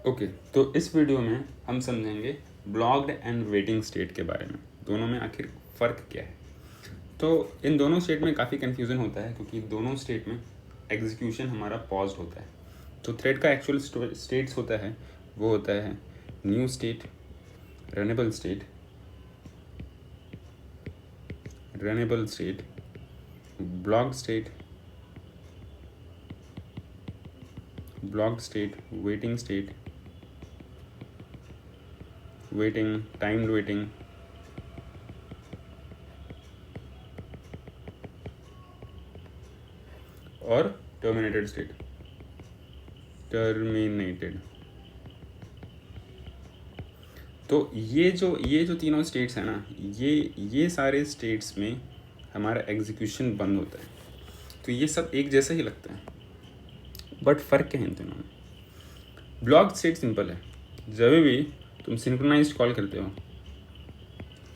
Okay, तो इस video में हम समझेंगे ब्लॉक्ड एंड वेटिंग स्टेट के बारे में। दोनों में आखिर फ़र्क क्या है। तो इन दोनों स्टेट में काफ़ी कन्फ्यूज़न होता है क्योंकि दोनों स्टेट में एग्जीक्यूशन हमारा पॉज्ड होता है। तो थ्रेड का एक्चुअल स्टेट्स होता है वो होता है new state, runnable state, blocked state, waiting, timed waiting, और टर्मिनेटेड। तो ये जो तीनों स्टेट्स हैं ना, ये सारे स्टेट्स में हमारा एग्जीक्यूशन बंद होता है। तो ये सब एक जैसा ही लगता है, बट फ़र्क क्या है इन तीनों में। ब्लॉक स्टेट सिंपल है। जब भी तुम सिंक्रोनाइज्ड कॉल करते हो,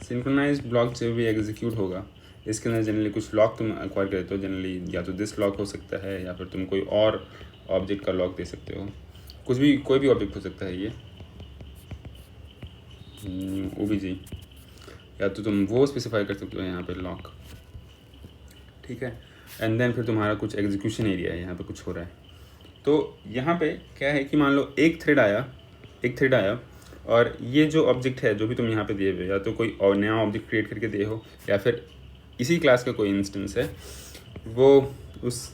सिंक्रोनाइज्ड ब्लॉक जब भी एग्जीक्यूट होगा, इसके अंदर जनरली कुछ लॉक तुम एक्वायर करते हो। जनरली या तो दिस लॉक हो सकता है या फिर तुम कोई और ऑब्जेक्ट का लॉक दे सकते हो। कोई भी ऑब्जेक्ट हो सकता है ये OBJ, या तो तुम वो स्पेसिफाई कर सकते हो यहाँ पे लॉक, ठीक है। एंड देन फिर तुम्हारा कुछ एग्जीक्यूशन एरिया है, यहाँ पे कुछ हो रहा है। तो यहाँ पे क्या है कि मान लो एक थ्रेड आया और ये जो ऑब्जेक्ट है जो भी तुम यहाँ पे दिए हुए, या तो कोई और नया ऑब्जेक्ट क्रिएट करके दिए हो या फिर इसी क्लास का कोई इंस्टेंस है, वो उस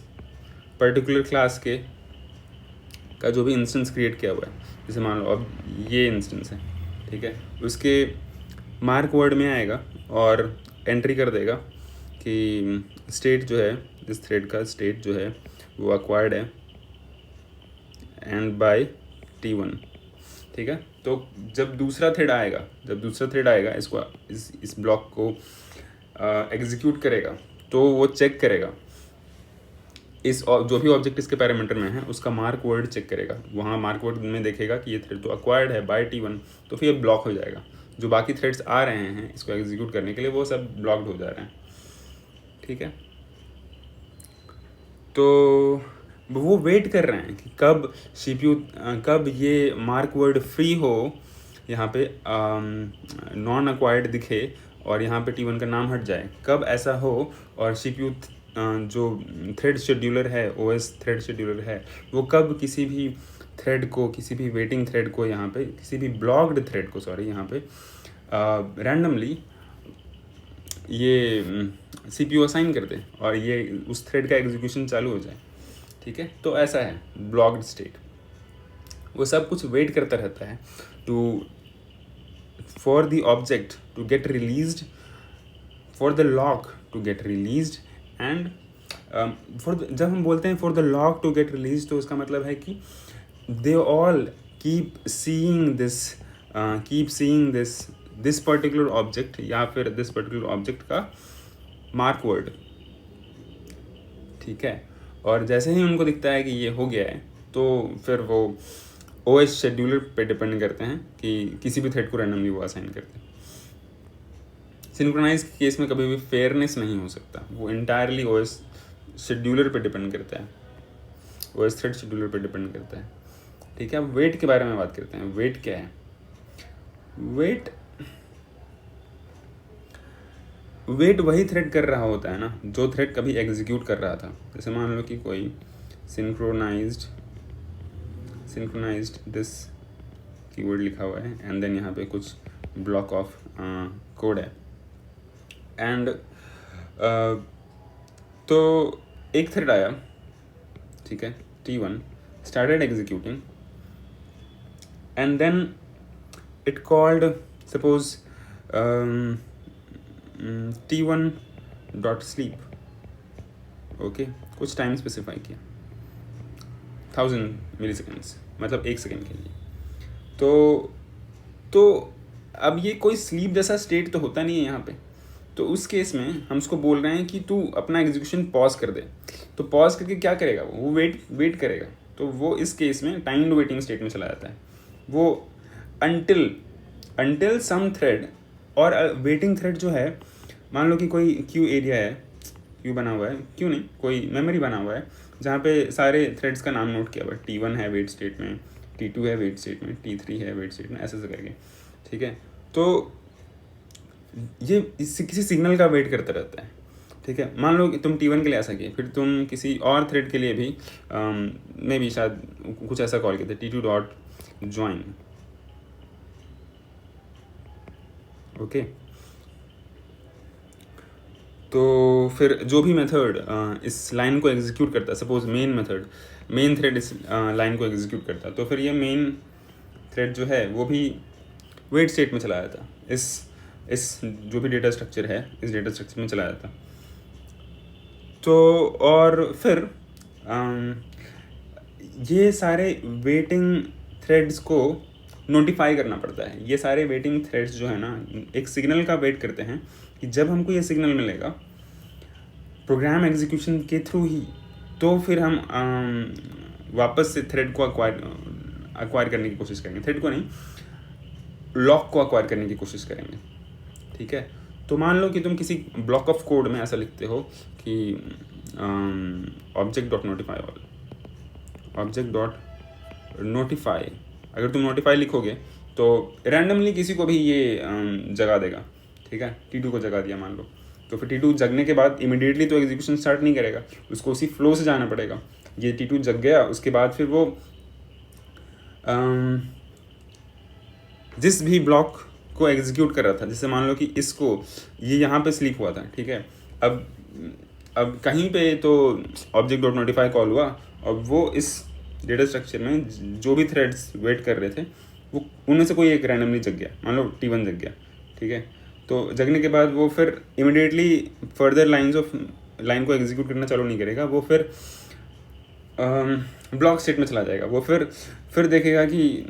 पर्टिकुलर क्लास के का जो भी इंस्टेंस क्रिएट किया हुआ है, जैसे मान लो अब ये इंस्टेंस है, ठीक है, उसके मार्क वर्ड में आएगा और एंट्री कर देगा कि स्टेट जो है, इस थ्रेड का स्टेट जो है वो अक्वायर्ड है एंड बाय T1, ठीक है। तो जब दूसरा थ्रेड आएगा इसको इस ब्लॉक को एग्जीक्यूट करेगा, तो वो चेक करेगा इस जो भी ऑब्जेक्ट इसके पैरामीटर में है उसका मार्क वर्ड चेक करेगा। वहाँ मार्क वर्ड में देखेगा कि ये थ्रेड तो अक्वायर्ड है बाय T1, तो फिर ये ब्लॉक हो जाएगा। जो बाकी थ्रेड्स आ रहे हैं इसको एग्जीक्यूट करने के लिए वो सब ब्लॉक्ड हो जा रहे हैं, ठीक है। तो वो वेट कर रहे हैं कि कब CPU कब ये मार्क वर्ड फ्री हो, यहाँ पे नॉन अक्वायर्ड दिखे और यहाँ पे T1 का नाम हट जाए, कब ऐसा हो और CPU जो थ्रेड शेड्यूलर है, OS थ्रेड शेड्यूलर है, वो कब किसी भी थ्रेड को, किसी भी वेटिंग थ्रेड को, यहाँ पे किसी भी ब्लॉक्ड थ्रेड को, सॉरी, यहाँ पे रैंडमली ये CPU असाइन कर दे और ये उस थ्रेड का एग्जीक्यूशन चालू हो जाए, ठीक है। तो ऐसा है ब्लॉक्ड स्टेट। वो सब कुछ वेट करता रहता है for the object to get released, for the lock to get released and जब हम बोलते हैं for the lock to get release, तो उसका मतलब है कि they all keep seeing this particular object या फिर दिस पर्टिकुलर ऑब्जेक्ट का मार्क वर्ड, ठीक है। और जैसे ही उनको दिखता है कि ये हो गया है, तो फिर वो OS शेड्यूलर पे डिपेंड करते हैं कि किसी भी थ्रेड को रैंडमली वो असाइन करते हैं। सिंक्रोनाइज केस में कभी भी फेयरनेस नहीं हो सकता, वो इंटायरली OS शेड्यूलर पे डिपेंड करता है, OS थ्रेड शेड्यूलर पे डिपेंड करता है, ठीक है। अब वेट के बारे में बात करते हैं। वेट क्या है? वेट वही थ्रेड कर रहा होता है ना जो थ्रेड कभी एग्जीक्यूट कर रहा था। जैसे मान लो कि कोई सिंक्रोनाइज्ड दिस कीवर्ड लिखा हुआ है एंड देन यहाँ पे कुछ ब्लॉक ऑफ कोड है एंड तो एक थ्रेड आया, ठीक है, T1 started executing and then it called suppose T1 dot sleep, okay, कुछ टाइम स्पेसिफाई किया 1000 मिलीसेकेंड्स, मतलब 1 सेकेंड के लिए। तो अब ये कोई स्लीप जैसा स्टेट तो होता नहीं है यहाँ पे। तो उस केस में हम उसको बोल रहे हैं कि तू अपना एग्जीक्यूशन पॉज कर दे। तो पॉज करके क्या करेगा, वो वेट करेगा। तो वो इस केस में टाइम्ड वेटिंग स्टेट में चला जाता है। वो अंटिल सम थ्रेड, और वेटिंग थ्रेड जो है, मान लो कि कोई क्यू एरिया है, क्यू बना हुआ है, क्यों नहीं, कोई मेमोरी बना हुआ है जहाँ पे सारे थ्रेड्स का नाम नोट किया हुआ है। T1 है वेट स्टेट में, T2 है वेट स्टेट में, T3 है वेट स्टेट में, ऐसे करके, ठीक है। तो ये इससे किसी सिग्नल का वेट करता रहता है, ठीक है। मान लो कि तुम T1 के लिए ऐसा किए, फिर तुम किसी और थ्रेड के लिए भी मे भी शायद कुछ ऐसा कॉल किया था, T2 डॉट ज्वाइन, ओके। तो फिर जो भी मेथड इस लाइन को एग्जीक्यूट करता है, सपोज मेन थ्रेड इस लाइन को एग्जीक्यूट करता है, तो फिर ये मेन थ्रेड जो है वो भी वेट स्टेट में चला जाता, इस जो भी डेटा स्ट्रक्चर है इस डेटा स्ट्रक्चर में चला जाता। तो और फिर ये सारे वेटिंग थ्रेड्स को नोटिफाई करना पड़ता है। ये सारे वेटिंग थ्रेड्स जो है ना, एक सिग्नल का वेट करते हैं कि जब हमको ये सिग्नल मिलेगा प्रोग्राम एग्जीक्यूशन के थ्रू ही, तो फिर हम वापस से थ्रेड को अक्वायर करने की कोशिश करेंगे, थ्रेड को नहीं, लॉक को अक्वायर करने की कोशिश करेंगे, ठीक है। तो मान लो कि तुम किसी ब्लॉक ऑफ कोड में ऐसा लिखते हो कि object dot notify all, object dot notify, अगर तुम नोटिफाई लिखोगे तो रैंडमली किसी को भी ये जगा देगा, ठीक है। T2 को जगा दिया मान लो, तो फिर T2 जगने के बाद इमिडिएटली तो एग्जीक्यूशन स्टार्ट नहीं करेगा, उसको उसी फ्लो से जाना पड़ेगा। ये T2 जग गया, उसके बाद फिर वो जिस भी ब्लॉक को एग्जीक्यूट कर रहा था, जैसे मान लो कि इसको ये यहाँ पे स्लीप हुआ था, ठीक है। अब कहीं पे तो ऑब्जेक्ट डॉट नोटिफाई कॉल हुआ, और वो इस डेटा स्ट्रक्चर में जो भी थ्रेड्स वेट कर रहे थे वो उनमें से कोई एक रैंडमली जग गया, मान लो T1 जग गया, ठीक है। तो जगने के बाद वो फिर इमिडिएटली फर्दर लाइन को एग्जीक्यूट करना चालू नहीं करेगा, वो फिर ब्लॉक स्टेट में चला जाएगा। वो फिर देखेगा कि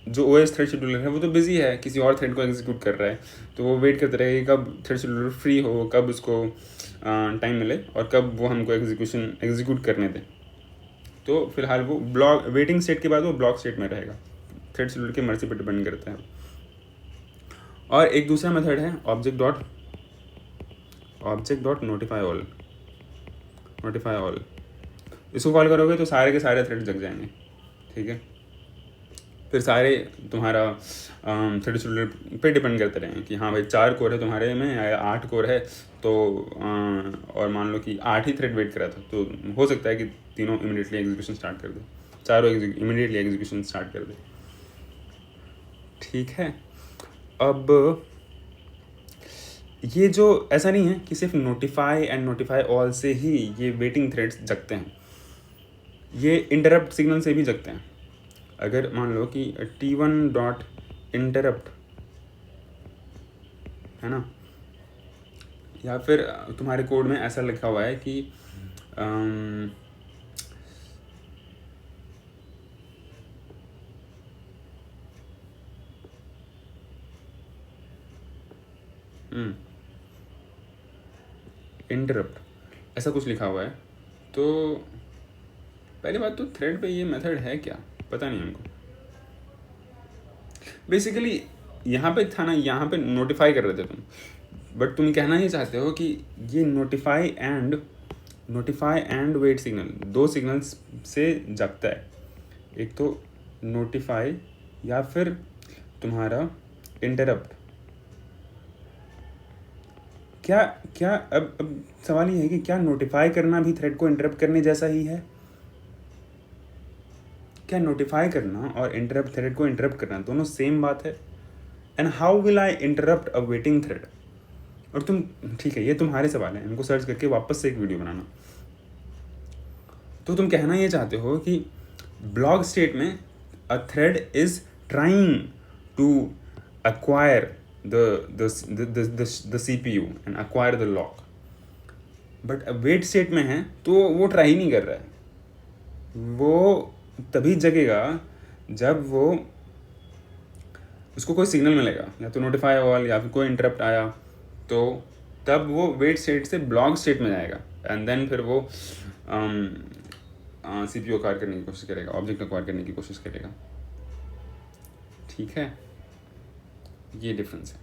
जो OS थ्रेड शेड्यूलर है वो तो बिजी है, किसी और थ्रेड को एग्जीक्यूट कर रहा है, तो वो वेट करते रहेगा कब थ्रेड शेड्यूलर फ्री हो, कब उसको टाइम मिले और कब वो हमको एग्जीक्यूट करने दे। तो फिलहाल वो ब्लॉक वेटिंग स्टेट के बाद वो ब्लॉक स्टेट में रहेगा, थ्रेड शेड्यूलर की मर्जी पर डिपेंड करता है। और एक दूसरा मेथड है ऑब्जेक्ट डॉट नोटिफाई ऑल, इसको कॉल करोगे तो सारे के सारे थ्रेड जग जाएंगे, ठीक है। फिर सारे तुम्हारा थ्रेड शेड्यूलर पे डिपेंड करते रहेंगे कि हाँ भाई 4 कोर है तुम्हारे में या 8 कोर है, तो और मान लो कि 8 ही थ्रेड वेट करा था, तो हो सकता है कि तीनों इमीडिएटली एग्जीक्यूशन स्टार्ट कर दे, चारों इमीडिएटली एग्जीक्यूशन स्टार्ट कर दे, ठीक है। अब ये जो ऐसा नहीं है कि सिर्फ नोटिफाई एंड नोटिफाई ऑल से ही ये वेटिंग थ्रेड्स जगते हैं, ये इंटरप्ट सिग्नल से भी जगते हैं। अगर मान लो कि T1 डॉट इंटरप्ट है ना, या फिर तुम्हारे कोड में ऐसा लिखा हुआ है कि इंटरप्ट ऐसा कुछ लिखा हुआ है, तो पहली बात तो थ्रेड पे ये मेथड है क्या पता नहीं हमको। बेसिकली यहाँ पे था ना, यहाँ पे नोटिफाई कर रहे थे तुम, बट तुम कहना ही चाहते हो कि ये नोटिफाई एंड वेट सिग्नल, दो सिग्नल्स से जगता है, एक तो नोटिफाई या फिर तुम्हारा इंटरप्ट। क्या अब सवाल ये है कि क्या नोटिफाई करना भी थ्रेड को इंटरप्ट करने जैसा ही है? क्या नोटिफाई करना और इंटरप्ट थ्रेड को इंटरप्ट करना दोनों सेम बात है? And how will I interrupt uh waiting thread? और तुम, ठीक है ये तुम्हारे सवाल हैं, इनको सर्च करके वापस से एक वीडियो बनाना। तो तुम कहना ये चाहते हो कि ब्लॉक स्टेट में a thread is trying to acquire the CPU and acquire the lock, but wait state में है तो वो ट्राई ही नहीं कर रहा है, वो तभी जगेगा जब वो उसको कोई सिग्नल मिलेगा, या तो नोटिफाई ऑल या फिर कोई इंटरप्ट आया, तो तब वो वेट स्टेट से ब्लॉक स्टेट में जाएगा, एंड देन फिर वो CPU अक्वायर करने की कोशिश करेगा, ऑब्जेक्ट अक्वायर करने की कोशिश करेगा, ठीक है। ये डिफरेंस है।